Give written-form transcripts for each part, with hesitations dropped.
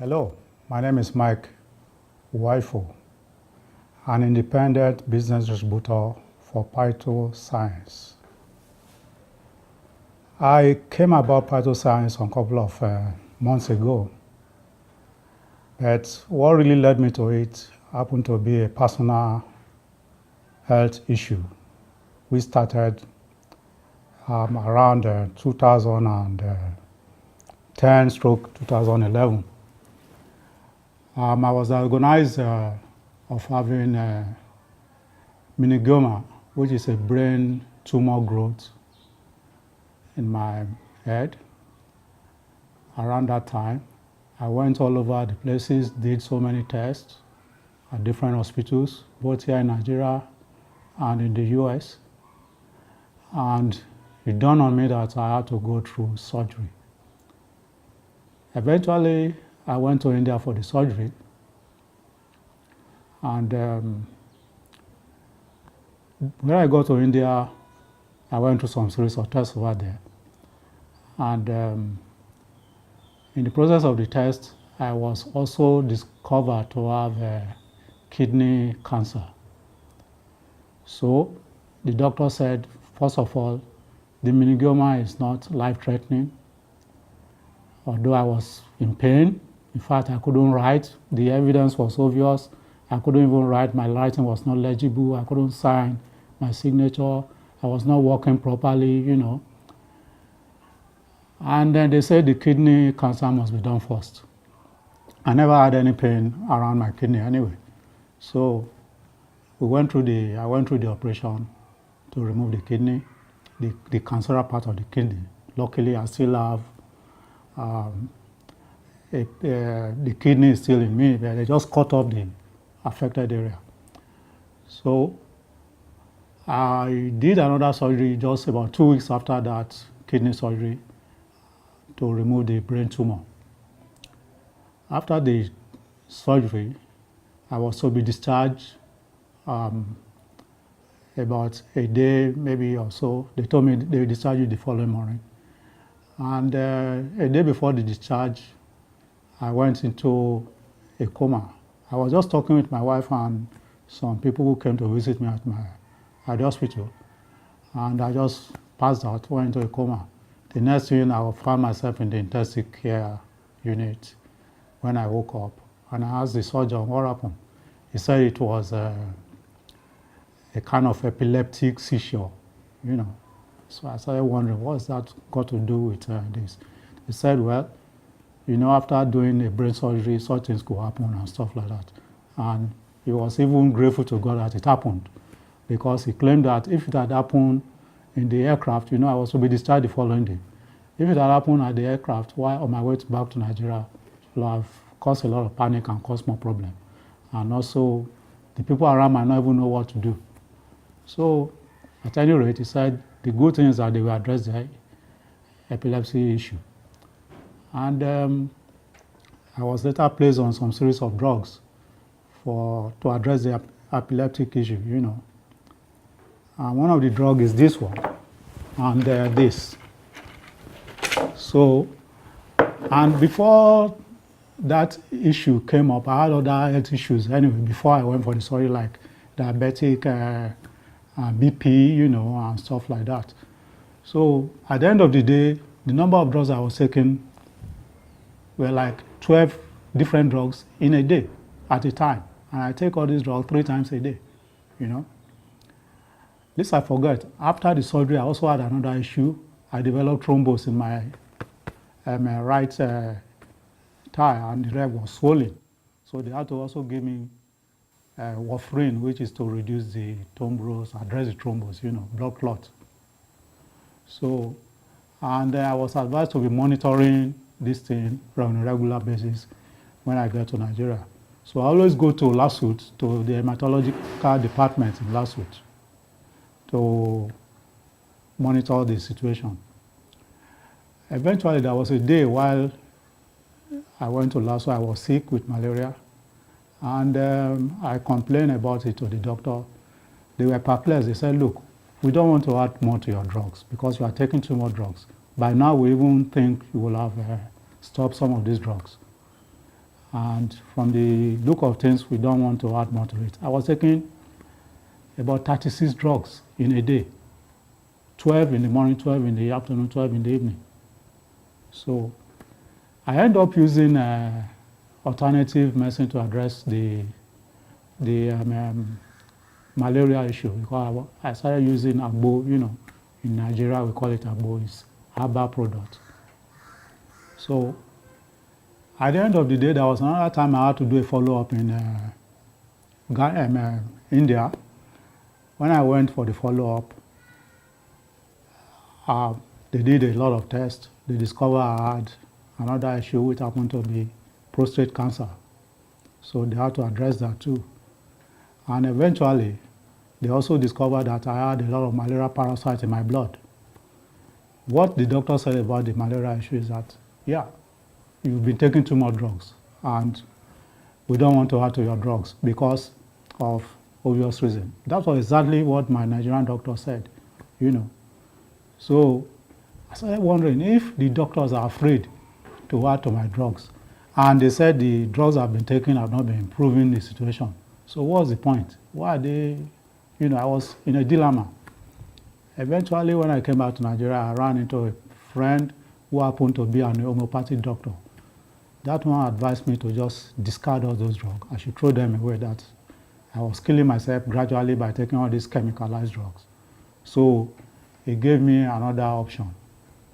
Hello, my name is Mike Phyto, an independent business distributor for Phyto Science. I came about Phyto Science a couple of months ago, but what really led me to it happened to be a personal health issue. We started around 2010-2011. I was diagnosed of having meningioma, which is a brain tumor growth in my head. Around that time, I went all over the places, did so many tests at different hospitals, both here in Nigeria and in the US. And it dawned on me that I had to go through surgery. Eventually, I went to India for the surgery. And when I got to India, I went through some series of tests over there. And in the process of the test, I was also discovered to have kidney cancer. So the doctor said, first of all, the meningioma is not life-threatening. Although I was in pain, in fact, I couldn't write. The evidence was obvious. I couldn't even write. My writing was not legible. I couldn't sign my signature. I was not working properly, you know. And then they said the kidney cancer must be done first. I never had any pain around my kidney anyway. So I went through the operation to remove the kidney, the cancerous part of the kidney. Luckily, I still have the kidney is still in me, but they just cut off the affected area. So I did another surgery just about 2 weeks after that kidney surgery to remove the brain tumor. After the surgery, I was to be discharged about a day, maybe or so. They told me they will discharge you the following morning. And a day before the discharge, I went into a coma. I was just talking with my wife and some people who came to visit me at the hospital. And I just passed out, went into a coma. The next thing, I found myself in the intensive care unit when I woke up. And I asked the surgeon what happened. He said it was a kind of epileptic seizure, you know. So I started wondering, what's that got to do with this? He said, well, you know, after doing a brain surgery, such things could happen and stuff like that. And he was even grateful to God that it happened, because he claimed that if it had happened in the aircraft, you know, I was to be discharged the following day. If it had happened at the aircraft while on my way back to Nigeria, it would have caused a lot of panic and caused more problem. And also, the people around might not even know what to do. So, at any rate, he said the good thing is that they will address the epilepsy issue. And I was later placed on some series of drugs to address the epileptic issue, you know. And one of the drugs is this one, and this. So, and before that issue came up, I had other health issues anyway, before I went for the surgery, like diabetic, BP, you know, and stuff like that. So at the end of the day, the number of drugs I was taking were like 12 different drugs in a day at a time. And I take all these drugs 3 times a day, you know. This I forgot. After the surgery, I also had another issue. I developed thrombus in my right thigh, and the leg was swollen. So they had to also give me warfarin, which is to reduce the thrombus, address the thrombus, you know, blood clot. So, and I was advised to be monitoring this thing on a regular basis when I get to Nigeria. So I always go to LASUT, to the hematological department in LASUT, to monitor the situation. Eventually, there was a day while I went to LASUT, I was sick with malaria, and I complained about it to the doctor. They were perplexed. They said, look, we don't want to add more to your drugs because you are taking too much drugs. By now, we even think you will have stopped some of these drugs. And from the look of things, we don't want to add more to it. I was taking about 36 drugs in a day, 12 in the morning, 12 in the afternoon, 12 in the evening. So I ended up using alternative medicine to address the malaria issue, because I started using agbo. In Nigeria we call it agbo, it's herbal product. So at the end of the day, there was another time I had to do a follow-up in India. When I went for the follow-up, they did a lot of tests. They discovered I had another issue, which happened to be prostate cancer. So they had to address that too. And eventually, they also discovered that I had a lot of malaria parasites in my blood. What the doctor said about the malaria issue is that, yeah, you've been taking too much drugs, and we don't want to add to your drugs because of obvious reason. That was exactly what my Nigerian doctor said. So I started wondering if the doctors are afraid to add to my drugs, and they said the drugs I've been taking have not been improving the situation. So what's the point? Why are they, I was in a dilemma. Eventually, when I came back to Nigeria, I ran into a friend who happened to be an homeopathic doctor. That one advised me to just discard all those drugs. I should throw them away. That I was killing myself gradually by taking all these chemicalized drugs. So he gave me another option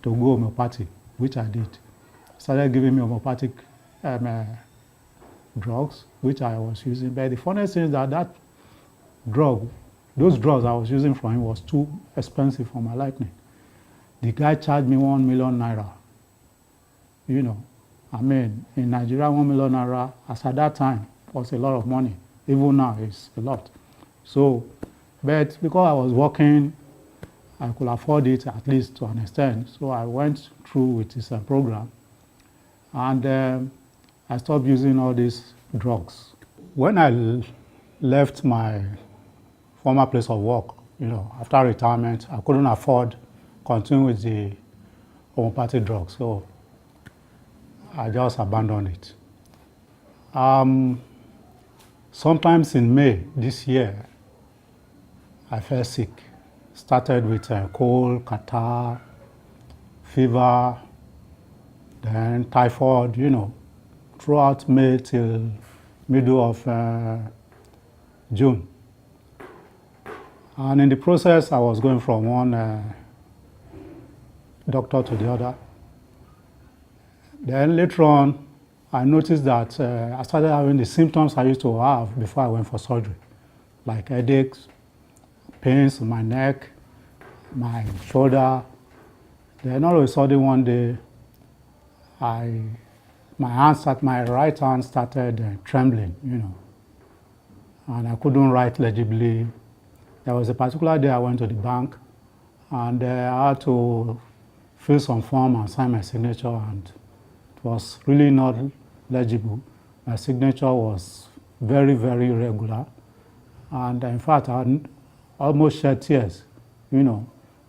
to go homeopathic, which I did. He started giving me homeopathic drugs, which I was using. But the funniest thing is that those drugs I was using for him was too expensive for my liking. The guy charged me 1 million naira. In Nigeria, 1 million naira, as at that time, was a lot of money. Even now, it's a lot. So, but because I was working, I could afford it at least to an extent. So I went through with this program, and I stopped using all these drugs. When I left my former place of work, after retirement, I couldn't afford continuing with the homeopathic drugs, so I just abandoned it. Sometimes in May this year, I felt sick. Started with cold, catarrh, fever, then typhoid, throughout May till middle of June. And in the process, I was going from one doctor to the other. Then later on, I noticed that I started having the symptoms I used to have before I went for surgery, like headaches, pains in my neck, my shoulder. Then all of a sudden one day, my right hand started trembling, and I couldn't write legibly. There was a particular day I went to the bank, and I had to fill some form and sign my signature, and it was really not legible. My signature was very, very irregular, and in fact, I almost shed tears, because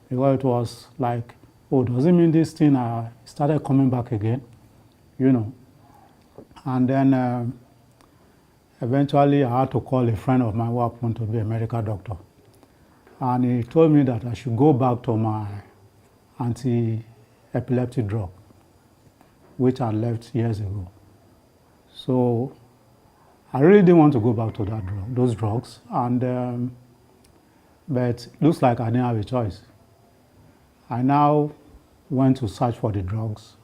it was like, oh, does it mean this thing started coming back again, And then eventually I had to call a friend of mine who happened to be a medical doctor. And he told me that I should go back to my anti-epileptic drug, which I left years ago. So I really didn't want to go back to those drugs, and but it looks like I didn't have a choice. I now went to search for the drugs.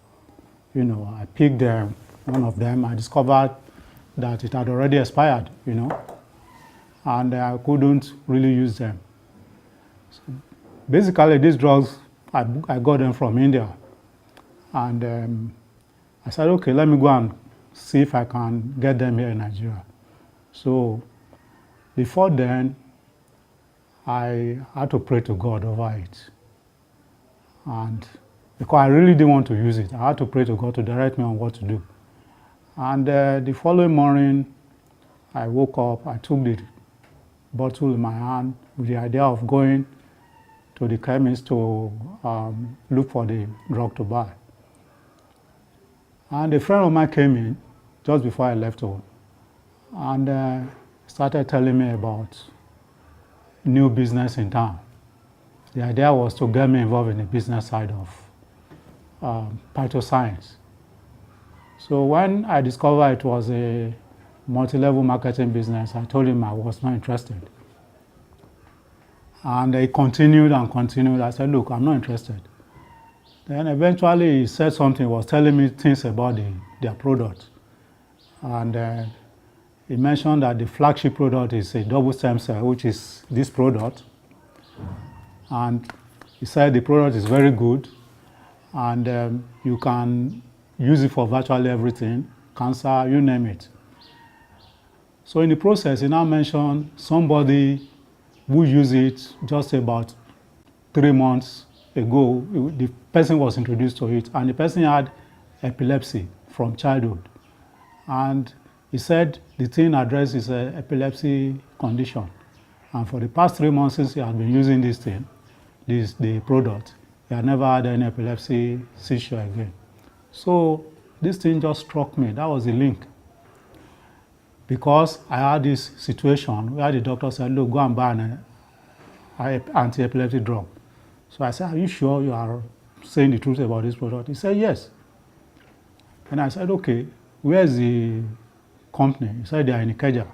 I picked one of them. I discovered that it had already expired, and I couldn't really use them. So basically, these drugs, I got them from India, and I said, okay, let me go and see if I can get them here in Nigeria. So before then, I had to pray to God over it. And because I really didn't want to use it, I had to pray to God to direct me on what to do. And the following morning, I woke up, I took the bottle in my hand with the idea of going to the chemist to look for the drug to buy. And a friend of mine came in just before I left home, and started telling me about new business in town. The idea was to get me involved in the business side of Phyto science. So when I discovered it was a multi-level marketing business, I told him I was not interested. And he continued and continued. I said, look, I'm not interested. Then eventually he said something, was telling me things about their product. And he mentioned that the flagship product is a double stem cell, which is this product. And he said the product is very good, and you can use it for virtually everything, cancer, you name it. So in the process, he now mentioned somebody who used it just about 3 months ago. The person was introduced to it, and the person had epilepsy from childhood. And he said the thing addresses an epilepsy condition. And for the past 3 months since he had been using this thing, the product, he had never had any epilepsy seizure again. So this thing just struck me. That was the link. Because I had this situation where the doctor said, look, go and buy an anti-epileptic drug. So I said, are you sure you are saying the truth about this product? He said, yes. And I said, okay, where's the company? He said, they are in Ikeja.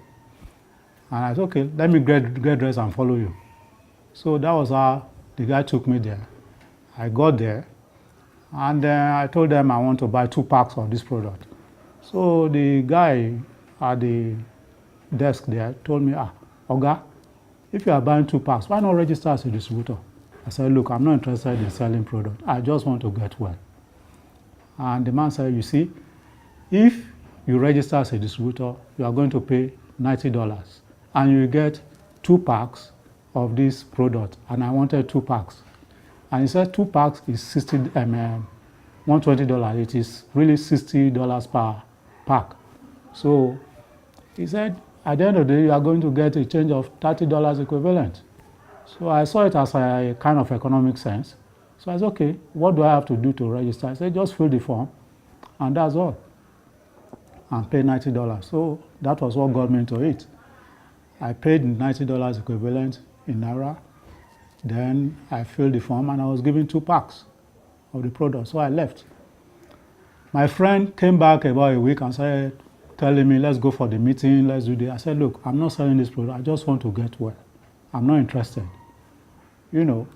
And I said, okay, let me get dressed and follow you. So that was how the guy took me there. I got there, and I told them I want to buy 2 packs of this product. So the guy at the desk there told me, Oga, if you are buying 2 packs, why not register as a distributor? I said, look, I'm not interested in selling product. I just want to get well. And the man said, you see, if you register as a distributor, you are going to pay $90, and you get 2 packs of this product, and I wanted 2 packs. And he said 2 packs is $120. It is really $60 per pack. So he said, at the end of the day, you are going to get a change of $30 equivalent. So I saw it as a kind of economic sense. So I said, okay, what do I have to do to register? I said, just fill the form, and that's all, and pay $90. So that was what got me into it. I paid $90 equivalent in Naira. Then I filled the form, and I was given 2 packs of the product. So I left. My friend came back about a week and started telling me, let's go for the meeting, let's do this. I said, look, I'm not selling this product. I just want to get well. I'm not interested. You know,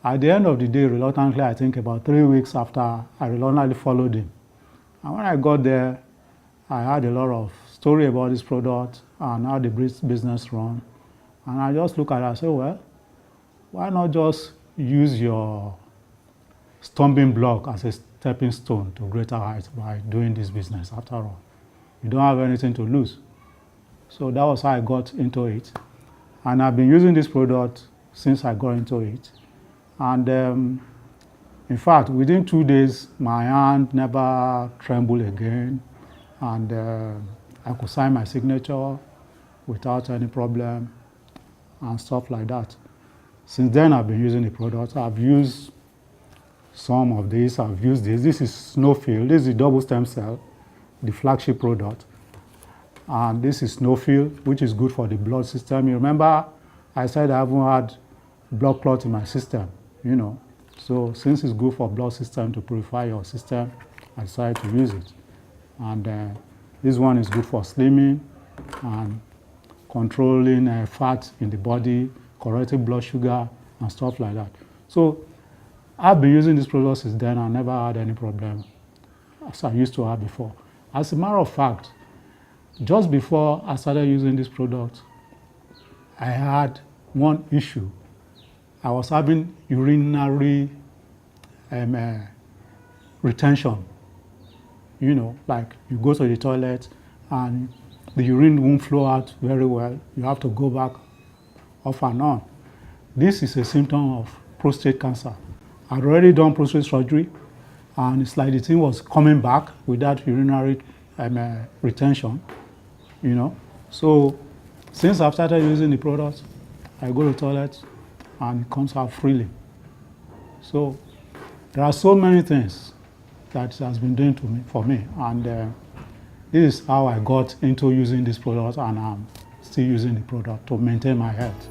at the end of the day, reluctantly, I think about 3 weeks after, I reluctantly followed him. And when I got there, I had a lot of story about this product and how the business run. And I just look at it and say, well, why not just use your stumbling block as a stepping stone to greater heights by doing this business after all? You don't have anything to lose. So that was how I got into it. And I've been using this product since I got into it. And in fact, within 2 days, my hand never trembled again. And I could sign my signature without any problem and stuff like that. Since then, I've been using the product. I've used some of this. I've used this. This is Snowfield. This is the double stem cell, the flagship product. And this is Snowfield, which is good for the blood system. You remember I said I haven't had blood clot in my system, you know. So since it's good for blood system to purify your system, I decided to use it. And this one is good for slimming and controlling fat in the body, correcting blood sugar and stuff like that. So I've been using this product since then. I never had any problem as I used to have before. As a matter of fact, just before I started using this product, I had one issue. I was having urinary retention. You know, like you go to the toilet and the urine won't flow out very well. You have to go back off and on. This is a symptom of prostate cancer. I'd already done prostate surgery, and it's like the thing was coming back with that urinary retention, you know. So since I've started using the product, I go to the toilet and it comes out freely. So there are so many things that it has been doing for me. And This is how I got into using this product, and I'm still using the product to maintain my health.